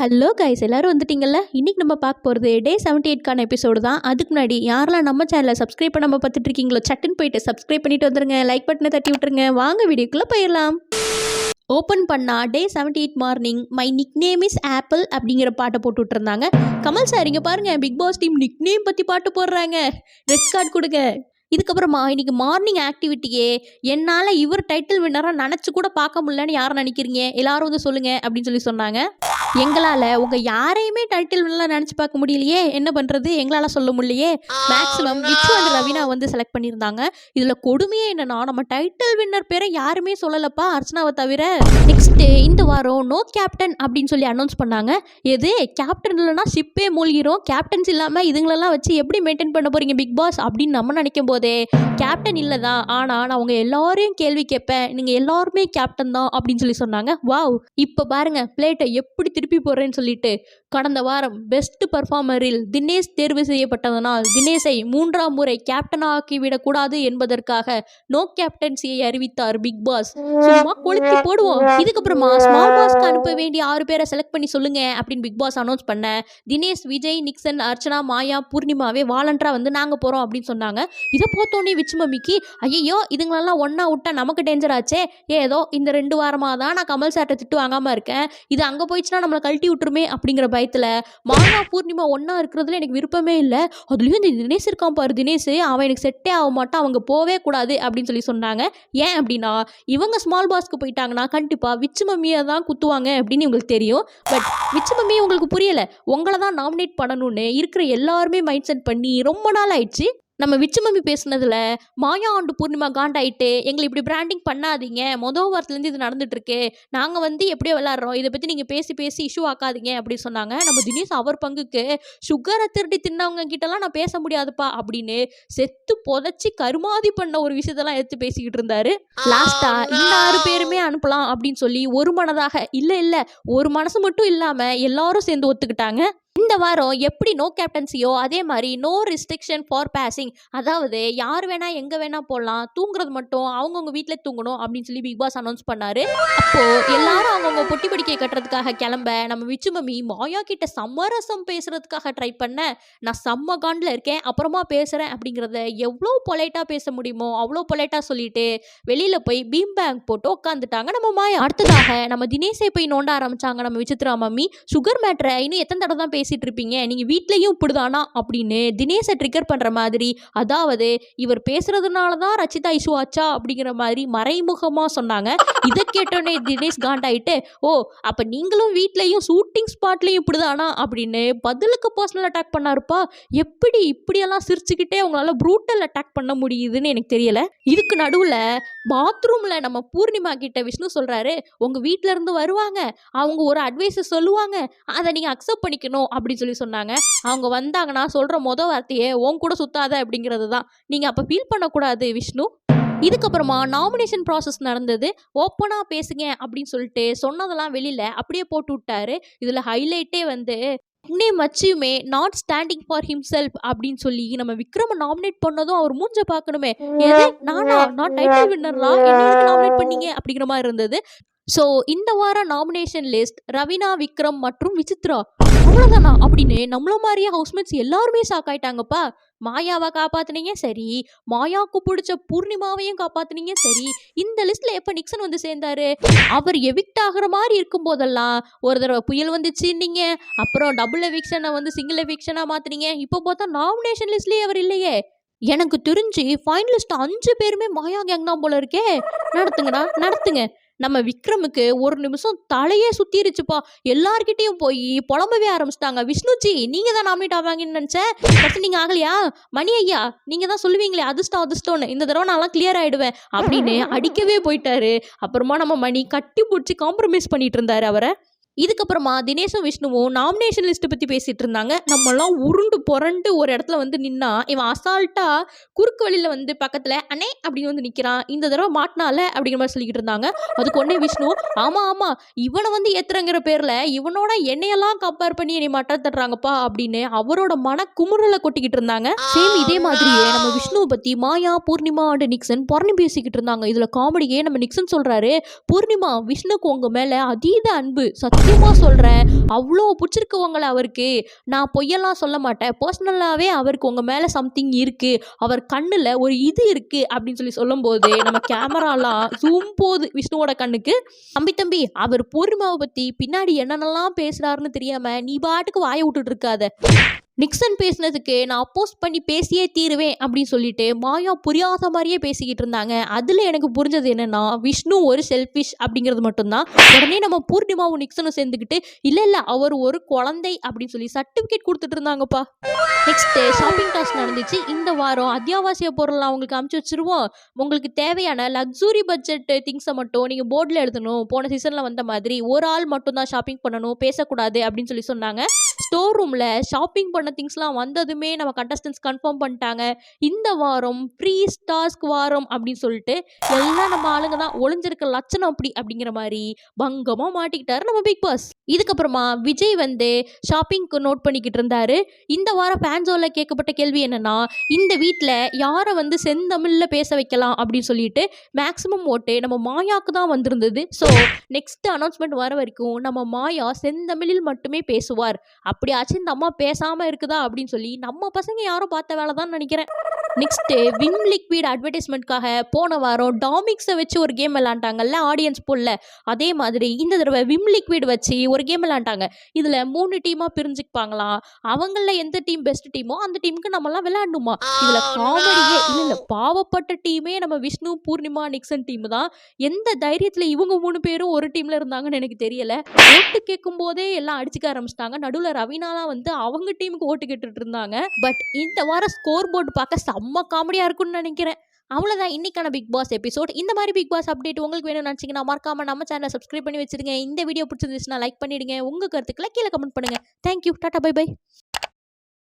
Hello guys, எல்லாரும் வந்துட்டீங்கல்ல. இன்னைக்கு நம்ம பார்க்க போகிறது டே 78க்கான எபிசோடு தான். அதுக்கு முன்னாடி யாரெல்லாம் நம்ம சேனலை சப்ஸ்கிரைப் பண்ணாமல் பார்த்துட்டு இருக்கீங்களோ சட்டுன்னு போயிட்டு சப்ஸ்கிரைப் பண்ணிட்டு வந்துருங்க. லைக் பட்டனை தட்டி விட்டுருங்க. வாங்க வீடியோக்குள்ளே போயிடலாம். ஓப்பன் பண்ணா day 78 morning my nick name is apple அப்படிங்கிற பாட்டை போட்டு விட்டுருந்தாங்க. கமல் சார் இங்கே பாருங்க, big boss team nick name பற்றி பாட்டு போடுறாங்க. ரெட் கார்டு கொடுங்க. இதுக்கப்புறமா இன்னைக்கு மார்னிங் ஆக்டிவிட்டியே என்னால் இவர் டைட்டில் வின்னராக நினச்சி கூட பார்க்க முடியலன்னு யாரை நினைக்கிறீங்க, எல்லாரும் வந்து சொல்லுங்க அப்படின்னு சொல்லி சொன்னாங்க. எங்களால் உங்கள் யாரையுமே டைட்டில் வின்னராக நினச்சி பார்க்க முடியலையே, என்ன பண்ணுறது, எங்களால் சொல்ல முடியலையே. மேக்ஸிமம் விச்சு அண்ட் ரவீனா வந்து செலக்ட் பண்ணியிருந்தாங்க. இதில் கொடுமையே என்னன்னா, நம்ம டைட்டில் வின்னர் பேரை யாருமே சொல்லலப்பா, அர்ச்சனாவை தவிர. நெக்ஸ்ட்டு இந்த வாரம் நோ கேப்டன் அப்படின்னு சொல்லி அனௌன்ஸ் பண்ணாங்க. எது கேப்டன் இல்லைன்னா ஷிப்பே மூழ்கிரும், கேப்டன்ஸ் இல்லாமல் இதுங்களெல்லாம் வச்சு எப்படி மெயின்டைன் பண்ண போகிறீங்க பிக் பாஸ் அப்படின்னு நம்ம நினைக்கும் போதே கேப்டன் இல்லை தான், ஆனால் நான் அவங்க எல்லாரையும் கேள்வி கேட்பேன், நீங்கள் எல்லாருமே கேப்டன் தான் அப்படின்னு சொல்லி சொன்னாங்க. வாவ், இப்போ பாருங்க பிளேட்டை எப்படி திருப்பி போடுறேன்னு சொல்லிட்டு. கடந்த வாரம் பெஸ்ட் பர்ஃபார்மரில் தினேஷ் தேர்வு செய்யப்பட்டதனால் தினேஷை 3ஆம் முறை கேப்டனாக ஆக்கிவிடக்கூடாது என்பதற்காக நோ கேப்டன்சியை அறிவித்தார் பிக் பாஸ். சும்மா கொளுத்தி போடுவோம். இதுக்கப்புறமா ஸ்மால் பாஸ்க்கு அனுப்ப வேண்டிய 6 பேரை செலக்ட் பண்ணி சொல்லுங்க அப்படின்னு பிக் பாஸ் அனௌன்ஸ் பண்ண, தினேஷ், விஜய், நிக்சன், அர்ச்சனா, மாயா, பூர்ணிமாவே வாலண்டரா வந்து நாங்க போறோம் அப்படின்னு சொன்னாங்க. இதை பார்த்தோன்னே விச்சு மம்மிக்கு ஐயோ இதுங்களெல்லாம் ஒன்னா விட்டா நமக்கு டேஞ்சர் ஆச்சே, ஏதோ இந்த 2 வாரமாக தான் நான் கமல் சார்ட்ட திட்டு வாங்காம இருக்கேன், இது அங்கே போயிடுச்சுன்னா நம்மளை கழட்டி விட்டுருமே அப்படிங்கிற பயத்தில் மாயா பூர்ணிமா ஒன்றா இருக்கிறதுல எனக்கு விருப்பமே இல்லை. அதுலேயும் இந்த தினேஷ் இருக்கான் பாரு, தினேஷ் அவன் எனக்கு செட்டே ஆக மாட்டான், அவங்க போவே கூடாது அப்படின்னு சொல்லி சொன்னாங்க. ஏன் அப்படின்னா இவங்க ஸ்மால் பாஸ்க்கு போயிட்டாங்கன்னா கண்டிப்பாக விச்சு மம்மியை தான் குத்துவாங்க அப்படின்னு உங்களுக்கு தெரியும். பட் விச்சு மம்மி உங்களுக்கு புரியலை, உங்களை தான் நாமினேட் பண்ணணும்னு இருக்கிற எல்லாருமே மைண்ட் செட் பண்ணி ரொம்ப நாள் ஆயிடுச்சு. நம்ம விச்சு மம்மி பேசுனதுல மாயா ஆண்டு பூர்ணிமா காண்டாயிட்டு எங்களை இப்படி பிராண்டிங் பண்ணாதீங்க, மொதல் வாரத்துலேருந்து இது நடந்துட்டுருக்கு, நாங்கள் வந்து எப்படியோ விளாட்றோம், இதை பற்றி நீங்கள் பேசி பேசி இஷ்யூ ஆக்காதீங்க அப்படின்னு சொன்னாங்க. நம்ம தினேஷ் அவர் பங்குக்கு சுகரை திருடி தின்னவங்க கிட்டலாம் நான் பேச முடியாதுப்பா அப்படின்னு செத்து புதைச்சி கருமாதி பண்ண ஒரு விஷயத்தெல்லாம் எடுத்து பேசிக்கிட்டு இருந்தாரு. லாஸ்டா இந்த 6 பேருமே அனுப்பலாம் அப்படின்னு சொல்லி ஒரு மனதாக இல்லை ஒரு மனசு மட்டும் இல்லாமல் எல்லாரும் சேர்ந்து ஒத்துக்கிட்டாங்க. இந்த வாரம் எப்படி நோ கேப்டன்சியோ அதே மாதிரி நோ ரெஸ்ட்ரிக்ஷன் ஃபார் பாசிங், அதாவது யார் வேணா எங்கே வேணா போடலாம், தூங்குறது மட்டும் அவங்கவுங்க வீட்டில் தூங்கணும் அப்படின்னு சொல்லி பிக் பாஸ் அனௌன்ஸ் பண்ணாரு. அப்போ எல்லாரும் அவங்கவுங்க பொட்டி படிக்கை கட்டுறதுக்காக கிளம்ப, நம்ம விச்சு மம்மி மாயா கிட்ட சமரசம் பேசுறதுக்காக ட்ரை பண்ண, நான் செம்ம காண்டில் இருக்கேன் அப்புறமா பேசுகிறேன் அப்படிங்கிறத எவ்வளோ பொலைட்டாக பேச முடியுமோ அவ்வளோ பொலைட்டாக சொல்லிட்டு வெளியில் போய் பீம் பேங்க் போட்டு உட்காந்துட்டாங்க நம்ம மாயா. அடுத்ததாக நம்ம தினேஷை போய் நோண்ட ஆரம்பிச்சாங்க நம்ம விசித்ரா மம்மி. சுகர் மேட்ரை இன்னும் எத்தனை தடவை தான் பேசிட்டு இருப்பீங்க, நீங்க வீட்லயும் இப்படிதானா அப்படின்னு தினேஷை ட்ரிகர் பண்ற மாதிரி, அதாவது இவர் பேசுறதுனாலதான் ரச்சிதா இஷ்யூ ஆச்சா அப்படிங்கிற மாதிரி மறைமுகமா சொன்னாங்க. இதை கேட்டோன்னே தினேஷ் காண்டாயிட்டு, ஓ அப்ப நீங்களும் வீட்லயும் ஷூட்டிங் ஸ்பாட்லயும் இப்படிதானா அப்படின்னு பதிலுக்கு பர்சனல் அட்டாக் பண்ணாருப்பா. எப்படி இப்படியெல்லாம் சிரிச்சுக்கிட்டே உங்களால ப்ரூட்டல் அட்டாக் பண்ண முடியுதுன்னு எனக்கு தெரியல. இதுக்கு நடுவுல பாத்ரூம்ல நம்ம பூர்ணிமா கிட்ட விஷ்ணு சொல்றாரு, உங்க வீட்ல இருந்து வருவாங்க, அவங்க ஒரு அட்வைஸ் சொல்லுவாங்க, அதை நீங்க அக்செப்ட் பண்ணிக்கணும் அப்படின்னு சொல்லி சொன்னாங்க. அவங்க வந்தாங்கன்னா சொல்ற மொதல் வார்த்தையே உன் கூட சுத்தாத அப்படிங்கிறது தான். நீங்க அப்ப ஃபீல் பண்ணக்கூடாது விஷ்ணு. இதுக்கப்புறமா நாமினேஷன் ப்ராசஸ் நடந்தது. ஓப்பனாக பேசுங்க அப்படின்னு சொல்லிட்டு சொன்னதெல்லாம் வெளியில் அப்படியே போட்டு விட்டாரு. இதில் ஹைலைட்டே வந்து நேம் வச்சியுமே நாட் ஸ்டாண்டிங் ஃபார் ஹிம்செல்ஃப் அப்படின்னு சொல்லி நம்ம விக்ரம நாமினேட் பண்ணதும் அவர் மூஞ்ச பார்க்கணுமே, ஏதே நான் டைட்டில் வின்னர்லாம் என்ன நாமினேட் பண்ணீங்க அப்படிங்கிற மாதிரி இருந்தது. ஸோ இந்த வாரம் நாமினேஷன் லிஸ்ட் ரவீனா, விக்ரம் மற்றும் விசித்ரா, அவ்வளோதானா அப்படின்னு நம்மள மாதிரியே ஹவுஸ்மேட்ஸ் எல்லாருமே ஷாக் ஆயிட்டாங்கப்பா. மாயாவை காப்பாத்துனீங்க சரி, மாயாவுக்கு பிடிச்ச பூர்ணிமாவையும் காப்பாத்துனீங்க சரி, இந்த லிஸ்ட்ல எப்ப நிக்சன் வந்து சேர்ந்தாரு? அவர் எவிக்ட் ஆகிற மாதிரி இருக்கும் போதெல்லாம் ஒரு தடவை புயல் வந்துச்சுன்னீங்க, அப்புறம் டபுள் எவிக்ஷனை வந்து சிங்கிள் எவிக்ஷனா மாத்துனீங்க, இப்போ பார்த்தா நாமினேஷன் லிஸ்ட்லயே அவர் இல்லையே. எனக்கு தெரிஞ்சு ஃபைனலிஸ்ட் 5 பேருமே மாயா கேங் தான் போல இருக்கே. நடத்துங்க. நம்ம விக்ரமுக்கு ஒரு நிமிஷம் தலையே சுத்திருச்சுப்பா. எல்லார்கிட்டையும் போய் புலம்பவே ஆரம்பிச்சிட்டாங்க. விஷ்ணுஜி நீங்க தான் நாமினேட் ஆவாங்கன்னு நினைச்சேன், பட் நீங்க ஆகலையா? மணி ஐயா நீங்க தான் சொல்லுவீங்களே அதிர்ஷ்டம்னு, இந்த தடவை நான்லாம் கிளியர் ஆயிடுவேன் அப்படின்னு அடிக்கவே போயிட்டாரு. அப்புறமா நம்ம மணி கட்டி பிடிச்சி காம்ப்ரமைஸ் பண்ணிட்டு இருந்தாரு அவரை. இதுக்கப்புறமா தினேஷும் விஷ்ணுவும் நாமினேஷன் லிஸ்ட்டை பற்றி பேசிகிட்டு இருந்தாங்க. நம்மளாம் உருண்டு புரண்டு ஒரு இடத்துல வந்து நின்னா இவன் அசால்ட்டாக குறுக்கு வழியில் வந்து பக்கத்தில் அண்ணே அப்படின்னு வந்து நிற்கிறான், இந்த தடவை மாட்டினால அப்படிங்கிற மாதிரி சொல்லிக்கிட்டு இருந்தாங்க. அதுக்கு ஒன்னே விஷ்ணு, ஆமாம் இவனை வந்து ஏற்றுறங்கிற பேரில் இவனோட என்னையெல்லாம் கம்பேர் பண்ணி என்னை மாட்ட தட்டுறாங்கப்பா அப்படின்னு அவரோட மன குமுறலை கொட்டிக்கிட்டு இருந்தாங்க. சேம் இதே மாதிரியே நம்ம விஷ்ணுவை பற்றி மாயா, பூர்ணிமா அண்ட் நிக்சன் புறணி பேசிக்கிட்டு இருந்தாங்க. இதில் காமெடியே நம்ம நிக்சன் சொல்கிறாரு, பூர்ணிமா விஷ்ணுக்கு உங்கள் மேலே அதீத அன்பு, சத்தியம் சத்தியமாக சொல்கிறேன், அவ்வளோ பிடிச்சிருக்கவங்கள அவருக்கு. நான் பொய்யெல்லாம் சொல்ல மாட்டேன். பர்சனலாகவே அவருக்கு உங்கள் மேலே சம்திங் இருக்குது, அவர் கண்ணில் ஒரு இது இருக்குது அப்படின்னு சொல்லும்போது நம்ம கேமராலாம் ஜூம் போகுது விஷ்ணுவோட கண்ணுக்கு. தம்பி அவர் பூர்ணிமாவை பற்றி பின்னாடி என்னென்னலாம் பேசுகிறாருன்னு தெரியாமல் நீ பாட்டுக்கு வாயை விட்டுட்டு இருக்காத. நிக்சன் பேசினதுக்கு நான் அப்போஸ் பண்ணி பேசியே தீருவேன் அப்படின்னு சொல்லிட்டு மாயா புரியாத மாதிரியே பேசிக்கிட்டு இருந்தாங்க. அதில் எனக்கு புரிஞ்சது என்னன்னா, விஷ்ணு ஒரு செல்ஃபிஷ் அப்படிங்கிறது மட்டும்தான். உடனே நம்ம பூர்ணிமாவும் நிக்சனும் சேர்ந்துக்கிட்டு இல்லை அவர் ஒரு குழந்தை அப்படின்னு சொல்லி சர்டிஃபிகேட் கொடுத்துட்டு இருந்தாங்கப்பா. நெக்ஸ்ட்டு ஷாப்பிங் டாஸ் நடந்துச்சு. இந்த வாரம் அத்தியாவசிய பொருள் அவங்களுக்கு அமுச்சு வச்சுருவோம், உங்களுக்கு தேவையான லக்ஸுரி பட்ஜெட் திங்ஸை மட்டும் நீங்கள் போர்டில் எழுதணும், போன சீசனில் வந்த மாதிரி ஒரு ஆள் மட்டும்தான் ஷாப்பிங் பண்ணணும், பேசக்கூடாது அப்படின்னு சொன்னாங்க. ஸ்டோர் ரூமில் ஷாப்பிங் பண்ண திங்ஸ்லாம் வந்ததுமே நம்ம கண்டஸ்டன்ஸ் கன்ஃபார்ம் பண்ணிட்டாங்க, இந்த வாரம் ஃப்ரீ டாஸ்க் வாரம் அப்படின்னு சொல்லிட்டு எல்லாம் நம்ம ஆளுங்க தான் ஒளிஞ்சிருக்க லட்சணம் அப்படிங்கிற மாதிரி பங்கமாக மாட்டிக்கிட்டாரு நம்ம பிக் பாஸ். இதுக்கப்புறமா விஜய் ஷாப்பிங்க்கு நோட் பண்ணிக்கிட்டு இருந்தாரு. இந்த வாரம் ஃபேன்ஸோவில் கேட்கப்பட்ட கேள்வி என்னன்னா, இந்த வீட்டில் யாரை செந்தமிழில் பேச வைக்கலாம் அப்படின்னு சொல்லிட்டு மேக்ஸிமம் ஓட்டு நம்ம மாயாவுக்கு தான் வந்திருந்தது. ஸோ நெக்ஸ்ட் அனௌன்ஸ்மெண்ட் வர வரைக்கும் நம்ம மாயா செந்தமிழில் மட்டுமே பேசுவார். அப்படியாச்சும் இந்த அம்மா பேசாமல் இருக்குதா அப்படின்னு சொல்லி நம்ம பசங்க யாரும் பார்த்த வேலை தான் நினைக்கிறேன். நெக்ஸ்ட்டு விம் லிக்விட் அட்வர்டைஸ்மெண்ட்காக போன வாரம் டாமிக்ஸை வச்சு ஒரு கேம் விளாண்டாங்கல்ல ஆடியன்ஸ் போல்ல, அதே மாதிரி இந்த தடவை விம் லிக்விட் வச்சு ஒரு கேம் விளாண்டாங்க. இதில் 3 டீமாக பிரிஞ்சுப்பாங்களாம். அவங்களில் எந்த டீம் பெஸ்ட் டீமோ அந்த டீமுக்கு நம்மலாம் விளையாடணுமா. இதில் காமெடியே இல்லை, பாவப்பட்ட டீமே நம்ம விஷ்ணு, பூர்ணிமா, நிக்சன் டீம் தான். எந்த தைரியத்தில் இவங்க 3 பேரும் ஒரு டீமில் இருந்தாங்கன்னு எனக்கு தெரியல. ஓட்டு கேட்கும் போதே எல்லாம் அடிச்சுக்க ஆரம்பிச்சிட்டாங்க. நடுவில் ரவீனாலாம் அவங்க டீமுக்கு ஓட்டு கேட்டுட்டு இருந்தாங்க. பட் இந்த வாரம் ஸ்கோர் போர்டு பார்க்க செம்ம காமெடியாக இருக்குன்னு நினைக்கிறேன். அவ்வளோதான் இன்னைக்கான பிக் பாஸ் எபிசோட். இந்த மாதிரி பிக் பாஸ் அப்டேட் உங்களுக்கு வேணும்னு நினச்சிங்கன்னா மறக்காம நம்ம சேனலை சப்ஸ்கிரைப் பண்ணி வச்சிருங்க. இந்த வீடியோ பிடிச்சிருந்துச்சுன்னா லைக் பண்ணிடுங்க. உங்கள் கருத்துக்களை கீழே கமெண்ட் பண்ணுங்கள். Thank you, tata, bye by.